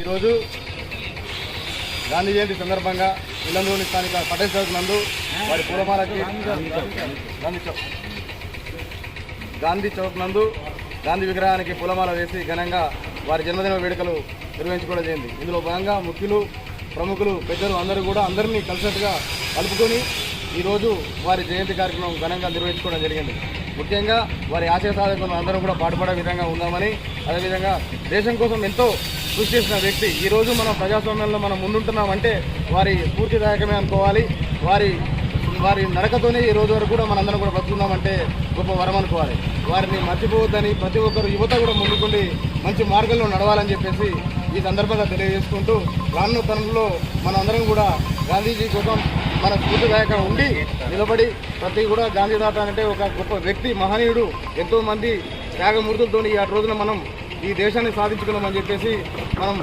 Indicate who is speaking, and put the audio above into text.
Speaker 1: ఈరోజు గాంధీ జయంతి సందర్భంగా ఇల్లందూరి స్థానిక పటేల్ చౌక్ నందు వారి పూలమాలకి గాంధీ చౌక్ నందు గాంధీ విగ్రహానికి పూలమాల వేసి ఘనంగా వారి జన్మదిన వేడుకలు నిర్వహించుకోవడం జరిగింది. ఇందులో భాగంగా ముఖ్యులు, ప్రముఖులు, పెద్దలు అందరూ కూడా అందరినీ కలిసినట్టుగా కలుపుకొని ఈరోజు వారి జయంతి కార్యక్రమం ఘనంగా నిర్వహించుకోవడం జరిగింది. ముఖ్యంగా వారి ఆశయ సాధకులు అందరూ కూడా పాటుపడే విధంగా ఉందామని, అదేవిధంగా దేశం కోసం ఎంతో కృషి చేసిన వ్యక్తి ఈరోజు మనం ప్రజాస్వామ్యంలో మనం ముందుంటున్నామంటే వారి స్ఫూర్తిదాయకమే అనుకోవాలి. వారి నడకతోనే ఈ రోజు వరకు కూడా మనందరం కూడా బతుకున్నామంటే గొప్ప వరం అనుకోవాలి. వారిని మర్చిపోవద్దని ప్రతి ఒక్కరు యువత కూడా ముందుకుండి మంచి మార్గంలో నడవాలని చెప్పేసి ఈ సందర్భంగా తెలియజేసుకుంటూ, రానున్న తరంలో మనందరం కూడా గాంధీజీ కోసం మన స్ఫూర్తిదాయకంగా ఉండి నిలబడి ప్రతి కూడా గాంధీ తాత అంటే ఒక గొప్ప వ్యక్తి, మహనీయుడు, ఎంతోమంది త్యాగమూర్తులతో ఈ రోజున మనం ఈ దేశాన్ని సాధించుకున్నామని చెప్పేసి మనం